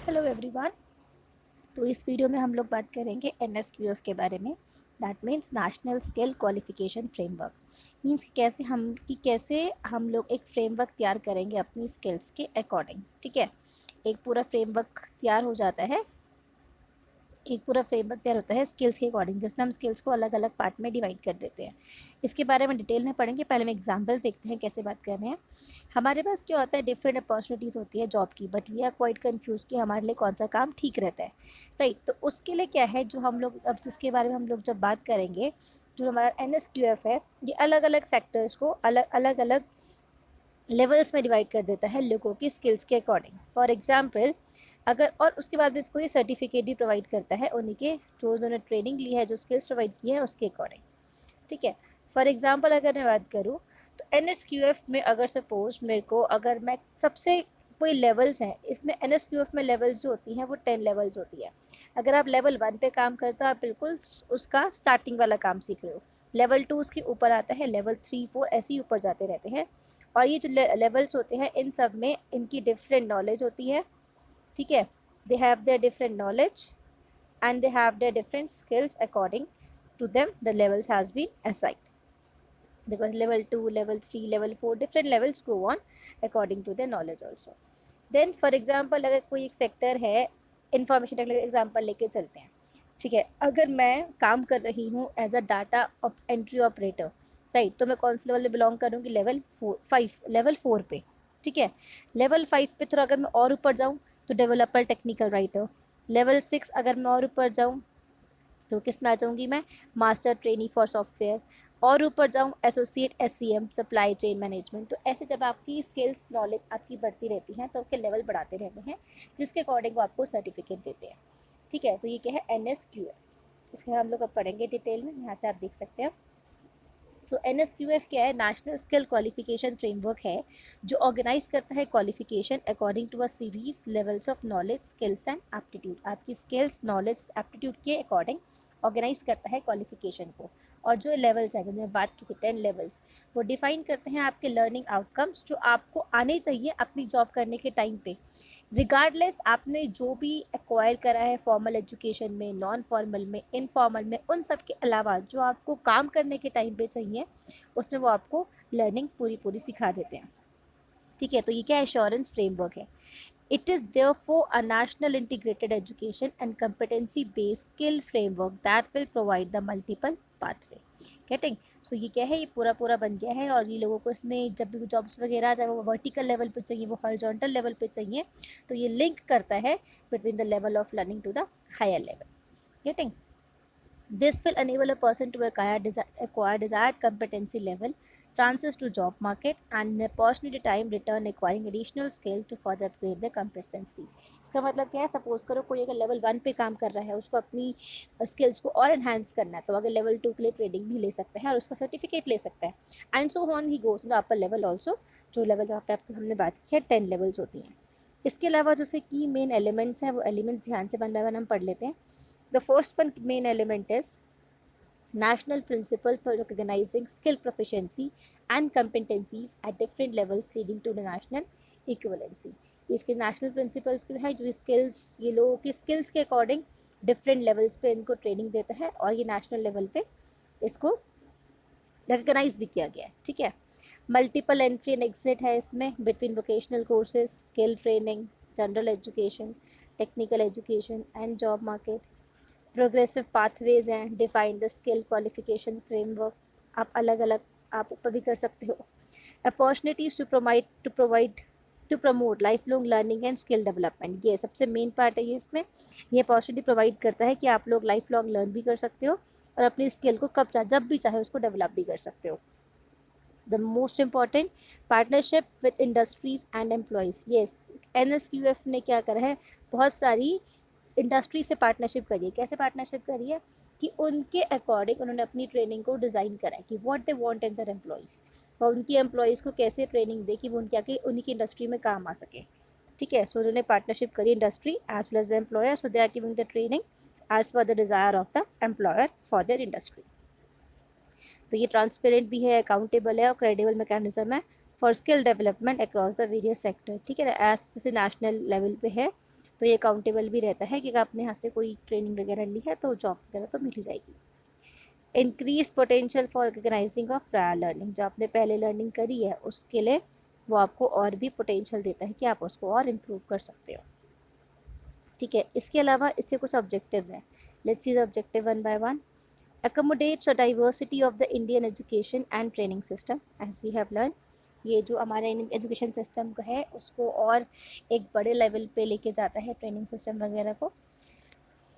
Hello everyone. तो इस video में हम लोग बात करेंगे एनएसक्यूएफ के बारे में। That means national skill qualification framework. Means कैसे हम लोग एक फ्रेमवर्क तैयार करेंगे अपनी स्किल्स के अकॉर्डिंग। ठीक है, एक पूरा फ्रेमवर्क तैयार हो जाता है, एक पूरा फ्रेमवर्क तैयार होता है स्किल्स के अकॉर्डिंग, जिसमें हम स्किल्स को अलग अलग पार्ट में डिवाइड कर देते हैं। इसके बारे में डिटेल में पढ़ेंगे। पहले हम एग्जांपल देखते हैं कैसे बात कर रहे हैं। हमारे पास क्या होता है, डिफरेंट अपॉर्चुनिटीज़ होती है जॉब की, but we are quite confuse कि हमारे लिए कौन सा काम ठीक रहता है। राइट, तो उसके लिए क्या है जो हम लोग अब जिसके बारे में हम लोग जब बात करेंगे, जो हमारा एनएसक्यूएफ है, ये अलग अलग सेक्टर्स को अलग अलग लेवल्स में डिवाइड कर देता है लोगों की स्किल्स के अकॉर्डिंग। फॉर एग्जांपल, अगर और उसके बाद इसको ये सर्टिफिकेट भी प्रोवाइड करता है उन्हीं के जो उन्होंने ट्रेनिंग ली है, जो स्किल्स प्रोवाइड की है उसके अकॉर्डिंग। ठीक है, फॉर एग्जांपल अगर मैं बात करूँ तो एनएसक्यूएफ में अगर सपोज मेरे को, अगर मैं सबसे कोई लेवल्स हैं इसमें, एनएसक्यूएफ में लेवल्स जो होती हैं वो 10 लेवल्स होती है। अगर आप लेवल 1 पे काम करते हो, आप बिल्कुल उसका स्टार्टिंग वाला काम सीख रहे हो। लेवल 2 उसके ऊपर आता है, लेवल 3 4 ऐसे ही ऊपर जाते रहते हैं। और ये जो लेवल्स होते हैं इन सब में इनकी डिफरेंट नॉलेज होती है। ठीक है, they have their different knowledge and they have their different skills according to them the levels has been assigned, because level 2 level 3 level 4 different levels go on according to their knowledge also. Then for example, अगर कोई एक sector है, information technology example लेके चलते हैं। ठीक है, अगर मैं काम कर रही हूँ as a data entry operator, right, तो मैं कौन से लेवल में बिलोंग करूँगी, लेवल 4 पे। ठीक है, लेवल 5 पे थोड़ा अगर मैं और ऊपर जाऊँ तो डेवलपर टेक्निकल राइटर। लेवल 6 अगर मैं और ऊपर जाऊँ तो किस में आ जाऊँगी मैं, मास्टर ट्रेनी फॉर सॉफ्टवेयर। और ऊपर जाऊँ associate SCM supply chain management. तो ऐसे जब आपकी स्किल्स नॉलेज आपकी बढ़ती रहती हैं तो आपके लेवल बढ़ाते रहते हैं, जिसके अकॉर्डिंग वो आपको सर्टिफिकेट देते हैं। ठीक है, तो ये क्या है, एनएसक्यूएफ। इसके हम लोग अब पढ़ेंगे डिटेल में, यहाँ से आप देख सकते हैं। सो एनएसक्यूएफ क्या है, नेशनल स्किल क्वालिफिकेशन फ्रेमवर्क है, जो ऑर्गेनाइज करता है qualification according to a series levels of knowledge skills and aptitude. आपकी स्किल्स नॉलेज एप्टीट्यूड के अकॉर्डिंग ऑर्गेनाइज करता है क्वालिफिकेशन को। और जो लेवल्स हैं, जो मैंने बात की थी 10 लेवल्स, वो डिफाइन करते हैं आपके लर्निंग आउटकम्स जो आपको आने चाहिए अपनी जॉब करने के टाइम पे, रिगार्डलेस आपने जो भी एक्वायर करा है फॉर्मल एजुकेशन में, नॉन फॉर्मल में, इनफॉर्मल में, उन सब के अलावा जो आपको काम करने के टाइम पे चाहिए उसमें वो आपको लर्निंग पूरी पूरी सिखा देते हैं। ठीक है, तो ये क्या एश्योरेंस फ्रेमवर्क है। It is therefore a national integrated education and competency based skill framework that will provide the multiple pathway. Getting? So ये क्या है, ये पूरा पूरा बन गया है। और ये लोगों को इसने जब भी जॉब्स वगैरह आ जाए, वो वर्टिकल लेवल पे चाहिए, वो हॉरिजॉन्टल लेवल पे चाहिए, तो ये लिंक करता है between the level of learning to the higher level. Getting? This will enable a person to acquire desired competency level, transfers to job market, and in a opportunity time return acquiring additional skill to further upgrade their competency. इसका मतलब क्या है, suppose करो कोई अगर level 1 पे काम कर रहा है, उसको अपनी स्किल्स को और एनहांस करना है, तो अगर लेवल 2 के लिए ट्रेनिंग भी ले सकता है और उसका सर्टिफिकेट ले सकता है। And so on he goes in the upper level also. जो लेवल जहाँ पे आपको हमने बात की है 10 लेवल्स होती हैं। इसके अलावा जो से की मेन एलिमेंट्स हैं, वो एलिमेंट्स ध्यान से वन बाय वन हम पढ़ लेते हैं। The first one main element is national principle for recognizing skill proficiency and competencies at different levels leading to the national equivalency. इसके नेशनल प्रिंसिपल्स के हैं, जो स्किल्स ये लोगों की स्किल्स के अकॉर्डिंग डिफरेंट लेवल्स पे इनको ट्रेनिंग देता है, और ये नेशनल लेवल पे इसको रिकगनाइज भी किया गया है। ठीक है, मल्टीपल एंट्री एंड एग्जिट है इसमें between vocational courses, skill training, general education, technical education and job market. Progressive pathways हैं, define the skill qualification framework, आप अलग अलग आप ऊपर भी कर सकते हो। Opportunities to promote life long learning and skill development, ये सबसे मेन पार्ट है। ये इसमें ये अपॉर्चुनिटी प्रोवाइड करता है कि आप लोग लाइफ लॉन्ग लर्न भी कर सकते हो और अपनी स्किल को जब भी चाहे उसको डेवलप भी कर सकते हो। The most important, partnership with industries and employees. ये एनएसक्यूएफ ने क्या करा है, बहुत सारी इंडस्ट्री से पार्टनरशिप करी है। कैसे पार्टनरशिप करी है कि उनके अकॉर्डिंग उन्होंने अपनी ट्रेनिंग को डिज़ाइन करा है कि what they want in their employees, और उनकी एम्प्लॉयज़ को कैसे ट्रेनिंग दे कि वो उनके आके उन्हीं की इंडस्ट्री में काम आ सके। ठीक है, सो उन्होंने पार्टनरशिप करी industry as well as employer, so they are giving the training as per the desire of the employer for their industry. तो ये ट्रांसपेरेंट भी है, अकाउंटेबल है और क्रेडिबल मैकेनिज्म है for skill development across the various sector. ठीक है, as जैसे नेशनल लेवल पे है, तो ये अकाउंटेबल भी रहता है कि अगर आपने यहाँ से कोई ट्रेनिंग वगैरह ली है तो जॉब वगैरह तो मिल ही जाएगी। Increase potential for recognising of prior learning, जो आपने पहले लर्निंग करी है उसके लिए वो आपको और भी पोटेंशियल देता है कि आप उसको और इम्प्रूव कर सकते हो। ठीक है, इसके अलावा इसके कुछ ऑब्जेक्टिव्स हैं। Let's see the objective one by one. accommodates a diversity of the Indian education and training system as we have learned। ये जो हमारे एजुकेशन सिस्टम का है उसको और एक बड़े लेवल पे लेके जाता है ट्रेनिंग सिस्टम वगैरह को।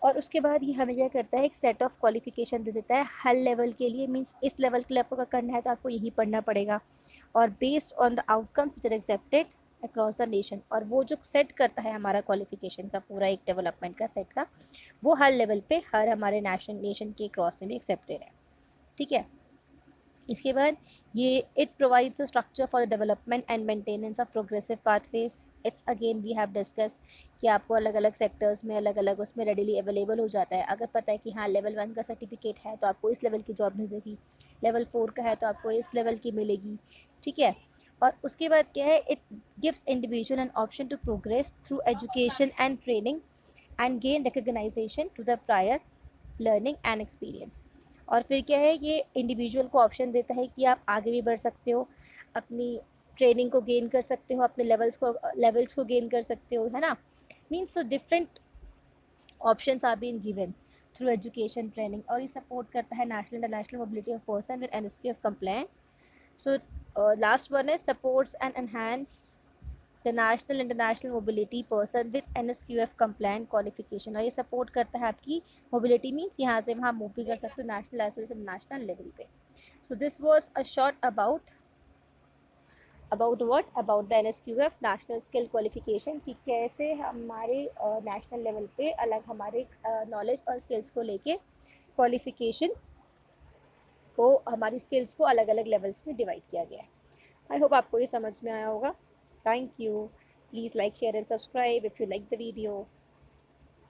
और उसके बाद ये हमें क्या करता है, एक सेट ऑफ क्वालिफिकेशन दे देता है हर लेवल के लिए। मींस इस लेवल के लिए आपको करना है तो आपको यही पढ़ना पड़ेगा, और based on the outcomes which are accepted across the nation. और वो जो सेट करता है हमारा क्वालिफिकेशन का पूरा एक डेवलपमेंट का सेट का, वो हर लेवल पे हर हमारे नेशन के क्रॉस में भी एक्सेप्टेड है। ठीक है, इसके बाद ये it provides a structure for the development and maintenance of progressive pathways. It's again we have discuss कि आपको अलग अलग सेक्टर्स में अलग अलग उसमें रेडिली अवेलेबल हो जाता है। अगर पता है कि हाँ लेवल 1 का सर्टिफिकेट है तो आपको इस लेवल की जॉब मिलेगी, लेवल 4 का है तो आपको इस लेवल की मिलेगी। ठीक है, और उसके बाद क्या है, it gives individual an option to progress through education and training and gain recognition to the prior learning and experience. और फिर क्या है, ये इंडिविजुअल को ऑप्शन देता है कि आप आगे भी बढ़ सकते हो, अपनी ट्रेनिंग को गेन कर सकते हो, अपने लेवल्स को गेन कर सकते हो, है ना। Means so different options are been given through education training. और ये सपोर्ट करता है national international mobility of person with NSQF compliant. So last one है supports and enhance the national international mobility person with NSQF compliant qualification. और ये support करता है आपकी मोबिलिटी, मीन्स यहाँ से वहाँ मूव भी कर सकते हो national as well as international level पे। So this was a short about what about the NSQF national skill qualification, कि कैसे हमारे नेशनल लेवल पे अलग हमारे नॉलेज और स्किल्स को लेके क्वालिफिकेशन को, हमारी स्किल्स को अलग अलग लेवल्स में डिवाइड किया गया है। आई होप आपको ये समझ में आया होगा। Thank you. Please like, share and subscribe if you like the video.